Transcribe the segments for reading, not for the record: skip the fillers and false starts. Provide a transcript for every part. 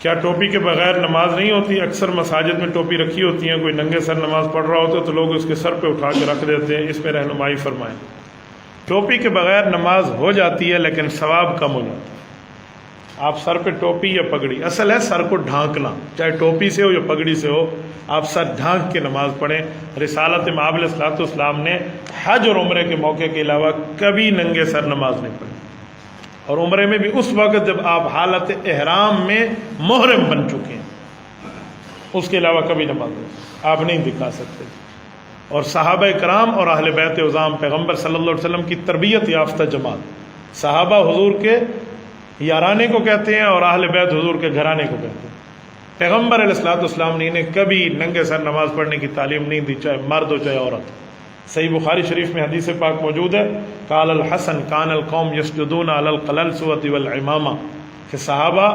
کیا ٹوپی کے بغیر نماز نہیں ہوتی؟ اکثر مساجد میں ٹوپی رکھی ہوتی ہیں، کوئی ننگے سر نماز پڑھ رہا ہوتا ہے تو لوگ اس کے سر پہ اٹھا کے رکھ دیتے ہیں، اس پہ رہنمائی فرمائیں۔ ٹوپی کے بغیر نماز ہو جاتی ہے لیکن ثواب کم ہو جاتا ہے۔ آپ سر پہ ٹوپی یا پگڑی، اصل ہے سر کو ڈھانکنا، چاہے ٹوپی سے ہو یا پگڑی سے ہو، آپ سر ڈھانک کے نماز پڑھیں۔ رسالت مآب علیہ الصلوۃ والسلام نے حج اور عمرے کے موقع کے علاوہ کبھی ننگے سر نماز نہیں پڑھی، اور عمرے میں بھی اس وقت جب آپ حالت احرام میں محرم بن چکے ہیں، اس کے علاوہ کبھی نماز آپ نہیں دکھا سکتے۔ اور صحابہ کرام اور اہل بیت عظام پیغمبر صلی اللہ علیہ وسلم کی تربیت یافتہ جماعت، صحابہ حضور کے یارانے کو کہتے ہیں اور اہل بیت حضور کے گھرانے کو کہتے ہیں۔ پیغمبر علیہ الصلوۃ والسلام نے انہیں کبھی ننگے سر نماز پڑھنے کی تعلیم نہیں دی، چاہے مرد ہو چاہے عورت۔ صحیح بخاری شریف میں حدیث پاک موجود ہے، قال الحسن کان القوم یسجدون علی القلنسوۃ والعمامہ، کہ صحابہ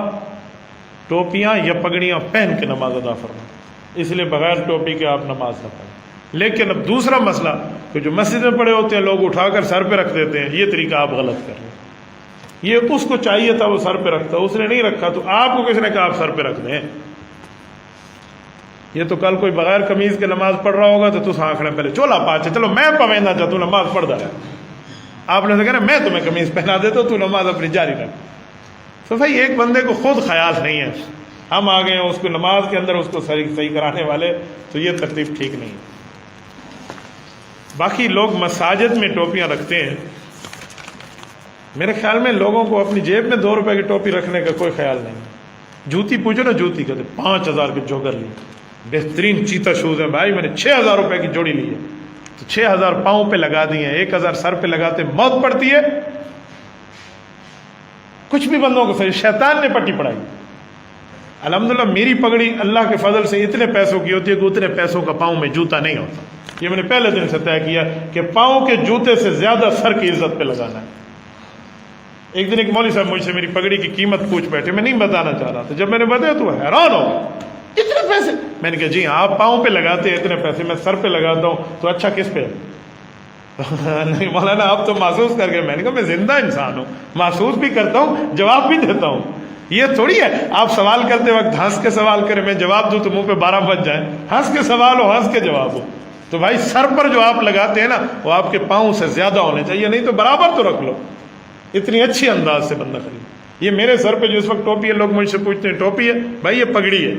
ٹوپیاں یا پگڑیاں پہن کے نماز ادا فرمائیں، اس لیے بغیر ٹوپی کے آپ نماز نہ پڑھیں۔ لیکن اب دوسرا مسئلہ کہ جو مسجد میں پڑے ہوتے ہیں لوگ اٹھا کر سر پہ رکھ دیتے ہیں، یہ طریقہ آپ غلط کر رہے ہیں۔ یہ اس کو چاہیے تھا وہ سر پہ رکھتا، اس نے نہیں رکھا، تو آپ کو کس نے کہا آپ سر پہ رکھ دیں؟ یہ تو کل کوئی بغیر قمیض کے نماز پڑھ رہا ہوگا تو تس آنکھنے پہلے چولا پاچے چلو میں پوینا چاہ تو نماز پڑھ دا ہے، آپ نے کہنا میں تمہیں قمیض پہنا دیتا ہوں، تو نماز اپنی جاری رکھ۔ تو بھائی ایک بندے کو خود خیال نہیں ہے، ہم آ گئے ہیں اس کو نماز کے اندر اس کو صحیح کرانے والے، تو یہ ترتیب ٹھیک نہیں ہے۔ باقی لوگ مساجد میں ٹوپیاں رکھتے ہیں، میرے خیال میں لوگوں کو اپنی جیب میں 2 روپے کی ٹوپی رکھنے کا کوئی خیال نہیں۔ جوتی پوچھو نا، جوتی کہتے 5000 کے جوگر لی، بہترین چیتا شوز ہیں بھائی، میں نے 6000 روپے کی جوڑی لی ہے، تو 6000 پاؤں پہ لگا دی ہیں، 1000 سر پہ لگاتے موت پڑتی ہے۔ کچھ بھی بندوں کو صحیح، شیطان نے پٹی پڑھائی۔ الحمدللہ میری پگڑی اللہ کے فضل سے اتنے پیسوں کی ہوتی ہے کہ اتنے پیسوں کا پاؤں میں جوتا نہیں ہوتا۔ یہ میں نے پہلے دن سے طے کیا کہ پاؤں کے جوتے سے زیادہ سر کی عزت پہ لگانا ہے۔ ایک دن ایک مولوی صاحب مجھ سے میری پگڑی کی قیمت پوچھ بیٹھے، میں نہیں بتانا چاہ رہا تھا، جب میں نے بتایا تو حیران ہو گیا، اتنے پیسے؟ میں نے کہا جی ہاں، آپ پاؤں پہ لگاتے ہیں اتنے پیسے، میں سر پہ لگاتا ہوں تو اچھا کس پہ؟ نہیں مولانا آپ تو محسوس کر گئے۔ میں نے کہا میں زندہ انسان ہوں، محسوس بھی کرتا ہوں، جواب بھی دیتا ہوں۔ یہ تھوڑی ہے آپ سوال کرتے وقت ہنس کے سوال کریں، میں جواب دوں تو منہ پہ 12 بج جائیں۔ ہنس کے سوال ہو، ہنس کے جواب ہو، تو بھائی سر پر جو آپ لگاتے ہیں نا وہ آپ کے پاؤں سے زیادہ ہونے چاہیے، نہیں تو برابر تو رکھ لو، اتنی اچھی انداز سے بندہ خرید۔ یہ میرے سر پہ جو اس وقت ٹوپی ہے، لوگ مجھ سے پوچھتے ہیں ٹوپی ہے؟ بھائی یہ پگڑی ہے۔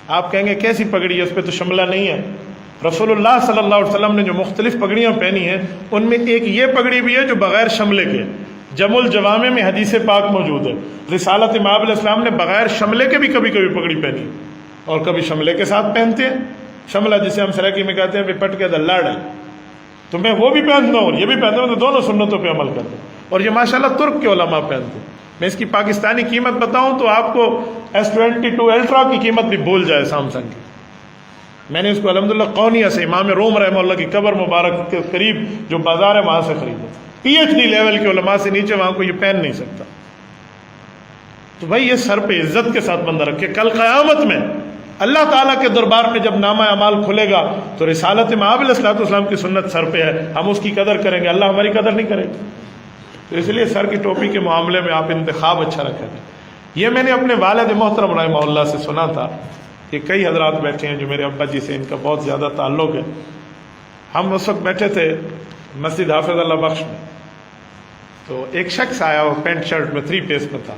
آپ کہیں گے کیسی پگڑی ہے، اس پہ تو شملہ نہیں ہے۔ رسول اللہ صلی اللہ علیہ وسلم نے جو مختلف پگڑیاں پہنی ہیں ان میں ایک یہ پگڑی بھی ہے جو بغیر شملے کے، جمع الجوامع میں حدیث پاک موجود ہے۔ رسالت مآب علیہ السلام نے بغیر شملے کے بھی کبھی کبھی پگڑی پہنی اور کبھی شملے کے ساتھ پہنتے ہیں۔ شملہ جسے ہم سرائکی میں کہتے ہیں پٹ کے دلڑ ہے، تو میں وہ بھی پہنتا ہوں اور یہ بھی پہنتا ہوں، تو دونوں سنتوں پہ عمل کرتا ہوں، اور یہ ماشاءاللہ ترک کے علماء پہنتے ہیں۔ میں اس کی پاکستانی قیمت بتاؤں تو آپ کو S22 الٹرا کی قیمت بھی بھول جائے سامسنگ کی۔ میں نے اس کو الحمدللہ قونیہ سے امام روم رحمہ اللہ کی قبر مبارک کے قریب جو بازار ہے وہاں سے خریدا، PhD لیول کے علماء سے نیچے وہاں کو یہ پہن نہیں سکتا۔ تو بھائی یہ سر پہ عزت کے ساتھ بندہ رکھے، کل قیامت میں اللہ تعالیٰ کے دربار میں جب نامہ اعمال کھلے گا تو رسالت مآب علیہ الصلوۃ والسلام کی سنت سر پہ ہے، ہم اس کی قدر کریں گے، اللہ ہماری قدر نہیں کرے گا۔ تو اس لیے سر کی ٹوپی کے معاملے میں آپ انتخاب اچھا رکھیں۔ یہ میں نے اپنے والد محترم رحمہ اللہ سے سنا تھا کہ کئی حضرات بیٹھے ہیں جو میرے ابا جی سے ان کا بہت زیادہ تعلق ہے۔ ہم اس وقت بیٹھے تھے مسجد حافظ اللہ بخش میں، تو ایک شخص آیا، وہ پینٹ شرٹ میں 3 پیس میں تھا،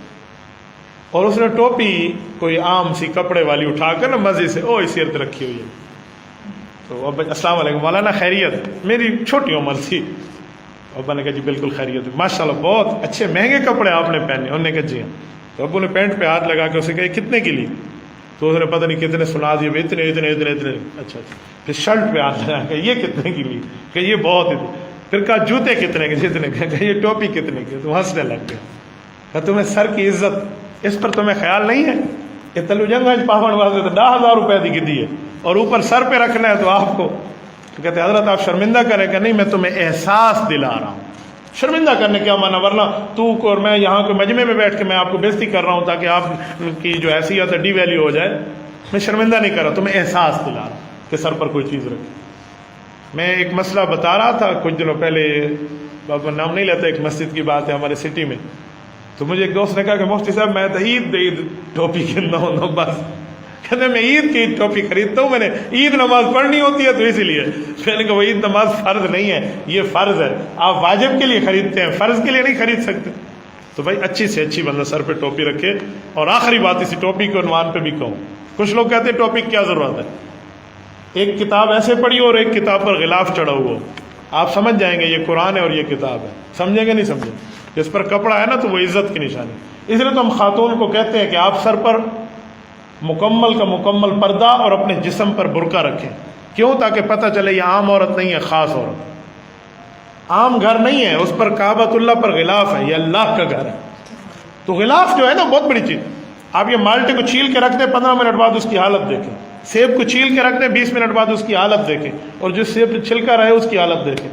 اور اس نے ٹوپی کوئی عام سی کپڑے والی اٹھا کر نا مزے سے اس ارد رکھی ہوئی ہے۔ تو ابا السلام علیکم مولانا خیریت؟ میری چھوٹی عمر تھی۔ ابا نے کہا جی بالکل خیریت، ماشاءاللہ بہت اچھے مہنگے کپڑے آپ نے پہنے۔ انہوں نے کہا جی ہاں۔ تو ابو نے پینٹ پہ ہاتھ لگا کے اسے کہا کتنے کی لی؟ تو اس نے پتہ نہیں کتنے سنا دیے، اتنے اتنے اتنے اتنے۔ اچھا پھر شرٹ پہ ہاتھ لگا کہ یہ کتنے کی لی؟ کہ یہ بہت اتنے۔ پھر کہا جوتے کتنے کے؟ جتنے کہ یہ ٹوپی کتنے کی؟ تو ہنسنے لگ گیا۔ کہ تمہیں سر کی عزت اس پر تمہیں خیال نہیں ہے؟ یہ تلو جنگ پاون واسطے تو 10,000 روپے کی دی ہے اور اوپر سر پہ رکھنا ہے تو آپ کو تو کہتے حضرت آپ شرمندہ کریں کہ نہیں، میں تمہیں احساس دلا رہا ہوں۔ شرمندہ کرنے کیا مانا، ورنہ تو اور میں یہاں کے مجمع میں بیٹھ کے میں آپ کو بےزتی کر رہا ہوں تاکہ آپ کی جو حیثیت ہے ڈی ویلیو ہو جائے۔ میں شرمندہ نہیں کر رہا، تمہیں احساس دلا رہا ہوں کہ سر پر کوئی چیز رکھی۔ میں ایک مسئلہ بتا رہا تھا کچھ دنوں پہلے، بابا نام نہیں لیتا، ایک مسجد کی بات ہے ہمارے سٹی میں، تو مجھے ایک دوست نے کہا کہ مفتی صاحب میں تو عید ٹوپی کھیلنا ہوں بس، کہتے میں عید کی ٹوپی خریدتا ہوں، میں نے عید نماز پڑھنی ہوتی ہے تو اسی لیے. میں نے کہا وہ عید نماز فرض نہیں ہے، یہ فرض ہے. آپ واجب کے لیے خریدتے ہیں، فرض کے لیے نہیں خرید سکتے. تو بھائی اچھی سے اچھی بندہ سر پہ ٹوپی رکھے. اور آخری بات اسی ٹوپی کے عنوان پہ بھی کہوں، کچھ لوگ کہتے ہیں ٹوپی کی کیا ضرورت ہے. ایک کتاب ایسے پڑھی اور ایک کتاب پر غلاف چڑھا ہوا، آپ سمجھ جائیں گے یہ قرآن ہے اور یہ کتاب ہے. سمجھیں گے نہیں سمجھیں؟ جس پر کپڑا ہے نا تو وہ عزت کی نشانی. اس لیے تو ہم خاتون کو کہتے ہیں کہ آپ سر پر مکمل کا مکمل پردہ اور اپنے جسم پر برقع رکھیں. کیوں؟ تاکہ پتہ چلے یہ عام عورت نہیں ہے، خاص عورت. عام گھر نہیں ہے، اس پر کعبۃ اللہ پر غلاف ہے، یہ اللہ کا گھر ہے. تو غلاف جو ہے نا بہت بڑی چیز. آپ یہ مالٹے کو چھیل کے رکھ دیں، 15 منٹ بعد اس کی حالت دیکھیں. سیب کو چھیل کے رکھ دیں، 20 منٹ بعد اس کی حالت دیکھیں. اور جس سیب پہ چھلکا رہے اس کی حالت دیکھیں.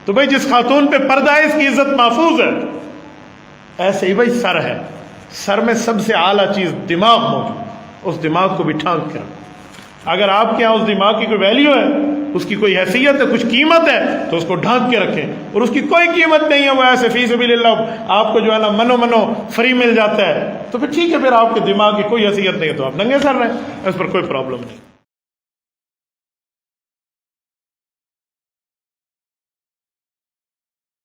تو بھائی جس خاتون پہ پردہ ہے اس کی عزت محفوظ ہے. ایسے ہی بھائی سر ہے، سر میں سب سے اعلیٰ چیز دماغ موجود، اس دماغ کو بھی ڈھانک کے رکھیں. اگر آپ کے ہاں اس دماغ کی کوئی ویلیو ہے، اس کی کوئی حیثیت ہے، کچھ قیمت ہے، تو اس کو ڈھانک کے رکھیں. اور اس کی کوئی قیمت نہیں ہے، وہ ایسے فی سبیل اللہ آپ کو جو ہے نا منو فری مل جاتا ہے، تو پھر ٹھیک ہے، پھر آپ کے دماغ کی کوئی حیثیت نہیں ہے تو آپ ننگے سر رہیں، اس پر کوئی پرابلم نہیں.